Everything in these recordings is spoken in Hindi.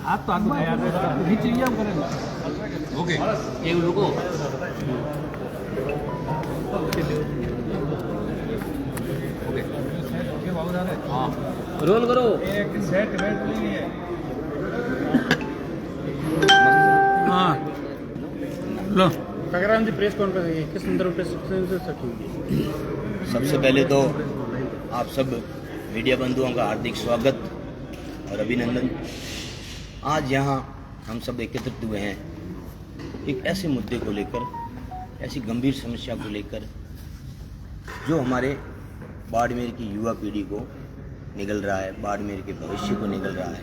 आप तो आगे यार नीचे ही हम करेंगे। ओके एक रुको हाँ रोल करो एक सेट वेट नहीं है। हाँ लो खगराम जी प्रेस कॉन्फ्रेंस है किस संदर्भ प्रेस रखी? सबसे पहले तो आप सब मीडिया बंधुओं का हार्दिक स्वागत और अभिनंदन। आज यहाँ हम सब एकत्रित हुए हैं एक ऐसे मुद्दे को लेकर, ऐसी गंभीर समस्या को लेकर जो हमारे बाड़मेर की युवा पीढ़ी को निगल रहा है, बाड़मेर के भविष्य को निगल रहा है।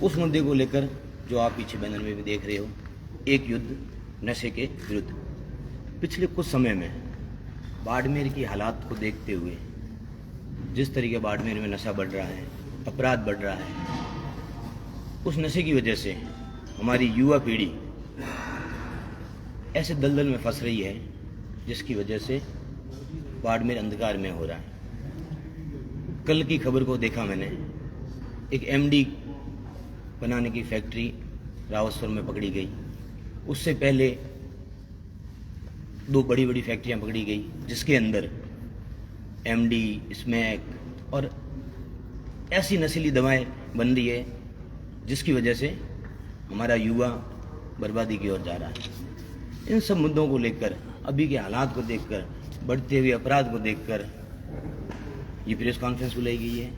उस मुद्दे को लेकर जो आप पीछे बैनर में भी देख रहे हो, एक युद्ध नशे के विरुद्ध। पिछले कुछ समय में बाड़मेर की हालात को देखते हुए जिस तरीके बाड़मेर में नशा बढ़ रहा है, अपराध बढ़ रहा है, उस नशे की वजह से हमारी युवा पीढ़ी ऐसे दलदल में फंस रही है जिसकी वजह से बाड़मेर अंधकार में हो रहा है। कल की खबर को देखा मैंने, एक एमडी बनाने की फैक्ट्री रावतसर में पकड़ी गई। उससे पहले 2 बड़ी बड़ी फैक्ट्रियां पकड़ी गई जिसके अंदर एमडी, स्मैक और ऐसी नशीली दवाएं बन रही है जिसकी वजह से हमारा युवा बर्बादी की ओर जा रहा है। इन सब मुद्दों को लेकर, अभी के हालात को देखकर, बढ़ते हुए अपराध को देखकर ये प्रेस कॉन्फ्रेंस बुलाई गई है।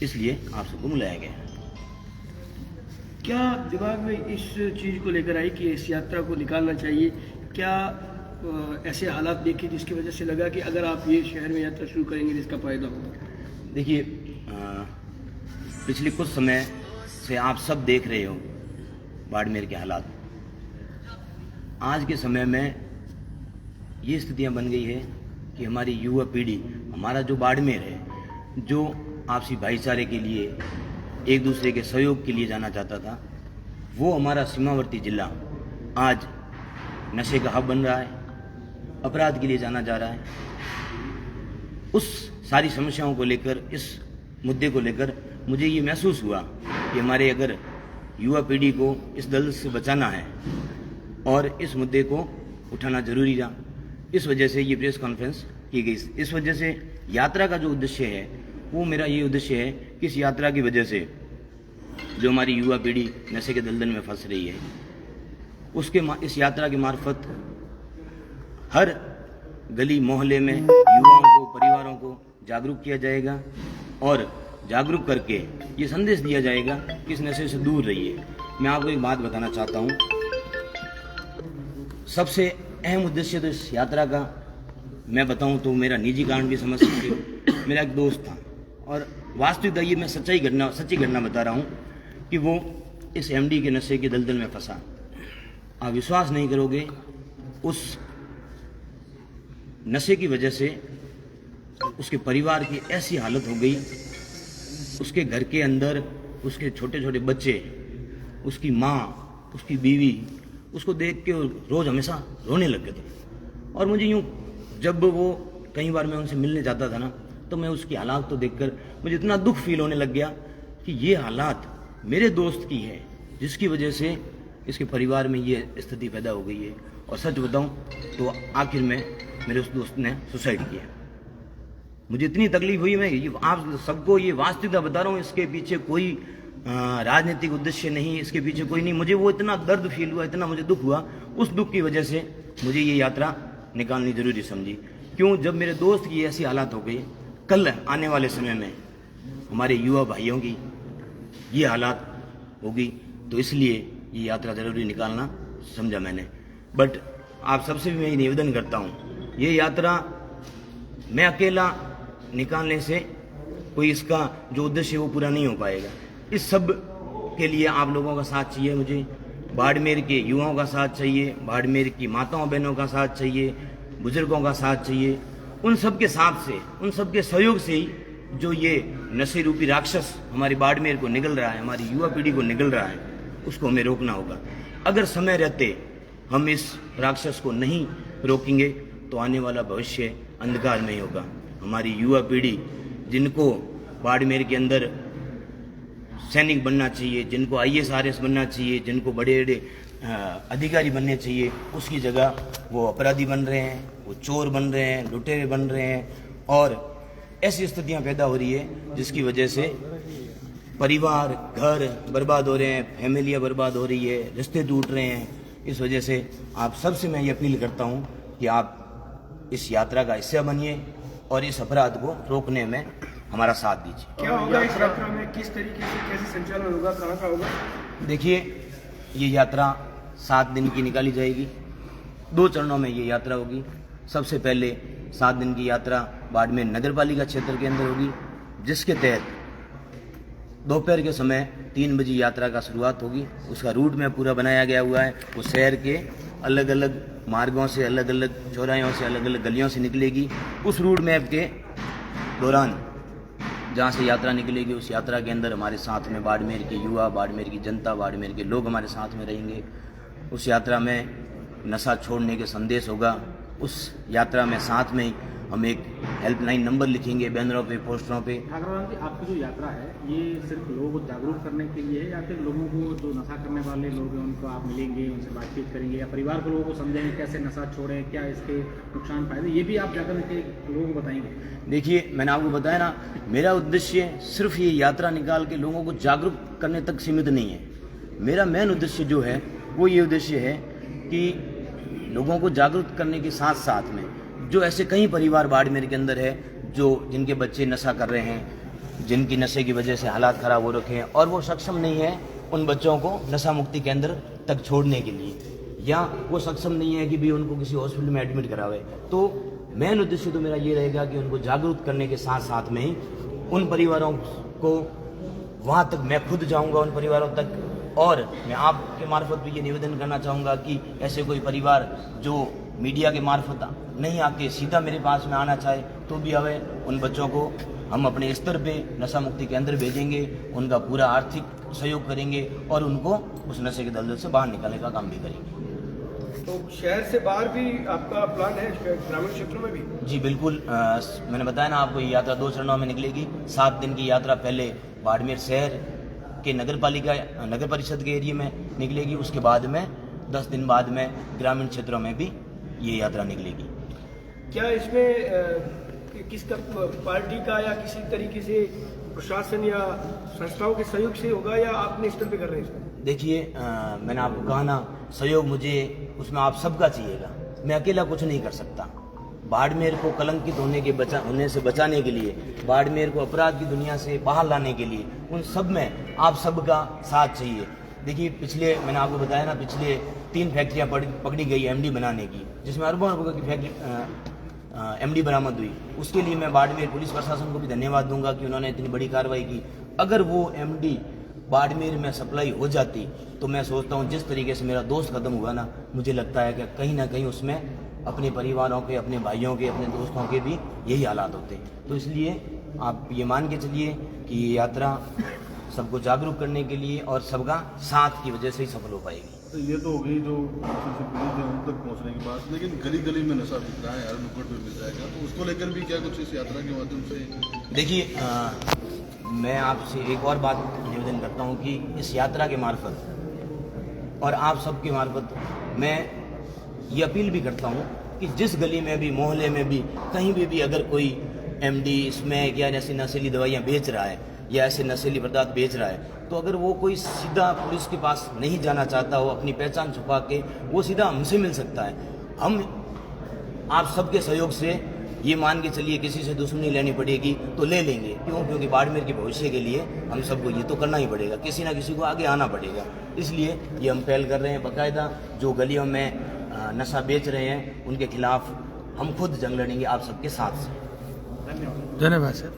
इसलिए आप सबको बुलाया गया है। क्या दिमाग में इस चीज़ को लेकर आई कि इस यात्रा को निकालना चाहिए? क्या ऐसे हालात देखे जिसकी वजह से लगा कि अगर आप ये शहर में यात्रा शुरू करेंगे तो इसका फायदा होगा? देखिए, पिछले कुछ समय से आप सब देख रहे हो बाड़मेर के हालात। आज के समय में ये स्थितियां बन गई है कि हमारी युवा पीढ़ी, हमारा जो बाड़मेर है, जो आपसी भाईचारे के लिए, एक दूसरे के सहयोग के लिए जाना चाहता था, वो हमारा सीमावर्ती जिला आज नशे का हब बन रहा है, अपराध के लिए जाना जा रहा है। उस सारी समस्याओं को लेकर, इस मुद्दे को लेकर मुझे ये महसूस हुआ कि हमारे अगर युवा पीढ़ी को इस दल से बचाना है और इस मुद्दे को उठाना जरूरी रहा। इस वजह से ये प्रेस कॉन्फ्रेंस की गई। इस वजह से यात्रा का जो उद्देश्य है वो मेरा ये उद्देश्य है कि इस यात्रा की वजह से जो हमारी युवा पीढ़ी नशे के दलदल में फंस रही है, उसके इस यात्रा के मार्फत हर गली मोहल्ले में युवाओं को, परिवारों को जागरूक किया जाएगा और जागरूक करके ये संदेश दिया जाएगा कि इस नशे से दूर रहिए। मैं आपको एक बात बताना चाहता हूँ। सबसे अहम उद्देश्य तो इस यात्रा का मैं बताऊं तो मेरा निजी कारण भी समझ सकते हो। मेरा एक दोस्त था और वास्तविकता ये मैं सच्ची घटना बता रहा हूँ कि वो इस एमडी के नशे के दलदल में फंसा। आप विश्वास नहीं करोगे, उस नशे की वजह से उसके परिवार की ऐसी हालत हो गई, उसके घर के अंदर उसके छोटे छोटे बच्चे, उसकी माँ, उसकी बीवी उसको देख के रोज़ हमेशा रोने लग गए थे। और मुझे यूँ, जब वो कई बार मैं उनसे मिलने जाता था ना, तो मैं उसकी हालात तो देखकर मुझे इतना दुख फील होने लग गया कि ये हालात मेरे दोस्त की है जिसकी वजह से इसके परिवार में ये स्थिति पैदा हो गई है। और सच बताऊं तो आखिर में मेरे उस दोस्त ने सुसाइड किया। मुझे इतनी तकलीफ हुई, मैं आप सबको ये वास्तविकता बता रहा हूँ। इसके पीछे कोई राजनीतिक उद्देश्य नहीं, इसके पीछे कोई नहीं। मुझे वो इतना दर्द फील हुआ, इतना मुझे दुख हुआ। उस दुख की वजह से मुझे ये यात्रा निकालनी जरूरी समझी। क्यों? जब मेरे दोस्त की ऐसी हालात हो गई, कल आने वाले समय में हमारे युवा भाइयों की ये हालात होगी, तो इसलिए ये यात्रा जरूरी निकालना समझा मैंने। बट आप सबसे भी मैं निवेदन करता हूँ, ये यात्रा मैं अकेला निकालने से कोई इसका जो उद्देश्य है वो पूरा नहीं हो पाएगा। इस सब के लिए आप लोगों का साथ चाहिए। मुझे बाड़मेर के युवाओं का साथ चाहिए, बाड़मेर की माताओं बहनों का साथ चाहिए, बुजुर्गों का साथ चाहिए। उन सब के साथ से, उन सब के सहयोग से ही जो ये नशे रूपी राक्षस हमारी बाड़मेर को निगल रहा है, हमारी युवा पीढ़ी को निगल रहा है, उसको हमें रोकना होगा। अगर समय रहते हम इस राक्षस को नहीं रोकेंगे तो आने वाला भविष्य अंधकार में ही होगा। हमारी युवा पीढ़ी जिनको बाड़मेर के अंदर सैनिक बनना चाहिए, जिनको IAS RS बनना चाहिए, जिनको बड़े बड़े अधिकारी बनने चाहिए, उसकी जगह वो अपराधी बन रहे हैं, वो चोर बन रहे हैं, लुटेरे बन रहे हैं और ऐसी स्थितियां पैदा हो रही है जिसकी वजह से परिवार, घर बर्बाद हो रहे हैं, फैमिलियां बर्बाद हो रही है, रिश्ते टूट रहे हैं। इस वजह से आप सबसे मैं ये अपील करता हूं कि आप इस यात्रा का हिस्सा बनिए और इस अपराध को रोकने में हमारा साथ दीजिए। क्या होगा इस यात्रा में, किस तरीके से कैसे संचालन होगा, कहाँ का होगा? देखिए, ये यात्रा 7 दिन की निकाली जाएगी। 2 चरणों में ये यात्रा होगी। सबसे पहले 7 दिन की यात्रा बाड़मेर नगर पालिका क्षेत्र के अंदर होगी, जिसके तहत दोपहर के समय 3 बजे यात्रा का शुरुआत होगी। उसका रूट मैप पूरा बनाया गया हुआ है। वो शहर के अलग अलग मार्गों से, अलग अलग चौराहों से, अलग अलग गलियों से निकलेगी। उस रूट मैप के दौरान जहाँ से यात्रा निकलेगी, उस यात्रा के अंदर हमारे साथ में बाड़मेर के युवा, बाड़मेर की जनता, बाड़मेर के लोग हमारे साथ में रहेंगे। उस यात्रा में नशा छोड़ने के संदेश होगा। उस यात्रा में साथ में ही हम एक हेल्पलाइन नंबर लिखेंगे बैनरों पे, पोस्टरों पे। ठाकरवान जी, आपकी जो यात्रा है ये सिर्फ लोगों को जागरूक करने के लिए है या फिर लोगों को जो नशा करने वाले लोग हैं उनको आप मिलेंगे, उनसे बातचीत करेंगे, या परिवार के लोगों को समझेंगे कैसे नशा छोड़ें, क्या इसके नुकसान फायदे, ये भी आप जाकर के लोगों को बताएंगे? देखिए, मैंने आपको बताया ना, मेरा उद्देश्य सिर्फ ये यात्रा निकाल के लोगों को जागरूक करने तक सीमित नहीं है। मेरा मेन उद्देश्य जो है वो ये उद्देश्य है कि लोगों को जागरूक करने के साथ साथ में जो ऐसे कई परिवार बाड़मेर के अंदर है जो जिनके बच्चे नशा कर रहे हैं, जिनकी नशे की वजह से हालात ख़राब हो रखे हैं और वो सक्षम नहीं है उन बच्चों को नशा मुक्ति केंद्र तक छोड़ने के लिए, या वो सक्षम नहीं है कि भी उनको किसी हॉस्पिटल में एडमिट करावे। तो मेन उद्देश्य तो मेरा ये रहेगा कि उनको जागरूक करने के साथ साथ में ही उन परिवारों को वहाँ तक मैं खुद जाऊँगा, उन परिवारों तक। और मैं आपके मार्फत भी ये निवेदन करना चाहूँगा कि ऐसे कोई परिवार जो मीडिया के मार्फत नहीं आके सीधा मेरे पास में आना चाहे तो भी आवे। उन बच्चों को हम अपने स्तर पे नशा मुक्ति केंद्र भेजेंगे, उनका पूरा आर्थिक सहयोग करेंगे और उनको उस नशे के दलदल से बाहर निकालने का काम भी करेंगे। तो शहर से बाहर भी आपका प्लान है, ग्रामीण क्षेत्रों में भी? जी बिल्कुल। मैंने बताया ना आपको, ये यात्रा 2 चरणों में निकलेगी। 7 दिन की यात्रा पहले बाड़मेर शहर के नगर परिषद के एरिया में निकलेगी। उसके बाद में 10 दिन बाद में ग्रामीण क्षेत्रों में भी ये यात्रा निकलेगी। क्या इसमें किसका, पार्टी का या किसी तरीके से प्रशासन या संस्थाओं के सहयोग से होगा या अपने स्तर पे कर रहे हैं? देखिए, मैंने आपको कहा ना, सहयोग मुझे उसमें आप सबका चाहिएगा। मैं अकेला कुछ नहीं कर सकता। बाड़मेर को कलंकित होने से बचाने के लिए, बाड़मेर को अपराध की दुनिया से बाहर लाने के लिए, उन सब में आप सबका साथ चाहिए। देखिए, मैंने आपको बताया ना, पिछले 3 फैक्ट्रियाँ पकड़ी गई एमडी बनाने की, जिसमें अरबों रुपये की फैक्ट्री एमडी बरामद हुई। उसके लिए मैं बाड़मेर पुलिस प्रशासन को भी धन्यवाद दूंगा कि उन्होंने इतनी बड़ी कार्रवाई की। अगर वो एमडी बाड़मेर में सप्लाई हो जाती तो मैं सोचता हूँ जिस तरीके से मेरा दोस्त खत्म हुआ ना, मुझे लगता है कि कहीं ना कहीं उसमें अपने परिवारों के, अपने भाइयों के, अपने दोस्तों के भी यही हालात होते हैं। तो इसलिए आप ये मान के चलिए कि ये यात्रा सबको जागरूक करने के लिए और सबका साथ की वजह से ही सफल हो पाएगी। तो ये तो हो गई जो सबसे पीड़ित है उन तक पहुंचने की बात, लेकिन गली गली में नशा बिक रहा है यार, नुक्कड़ पे मिल जाएगा, तो उसको लेकर भी क्या कुछ इस यात्रा के माध्यम से? देखिए, मैं आपसे एक और बात निवेदन करता हूँ कि इस यात्रा के मार्फत और आप सबके मार्फत मैं ये अपील भी करता हूँ कि जिस गली में भी, मोहल्ले में भी, कहीं भी अगर कोई एमडी स्मैक या ऐसी नशीली दवाइयाँ बेच रहा है या ऐसे नशीली पदार्थ बेच रहा है, तो अगर वो कोई सीधा पुलिस के पास नहीं जाना चाहता हो, अपनी पहचान छुपा के, वो सीधा हमसे मिल सकता है। हम आप सबके सहयोग से ये मान के चलिए किसी से दुश्मनी लेनी पड़ेगी तो ले लेंगे। क्यों? क्योंकि बाड़मेर के भविष्य के लिए हम सबको ये तो करना ही पड़ेगा, किसी ना किसी को आगे आना पड़ेगा। इसलिए ये हम पहल कर रहे हैं। बाकायदा जो गलियों में नशा बेच रहे हैं उनके खिलाफ हम खुद जंग लड़ेंगे आप सबके साथ से। धन्यवाद सर।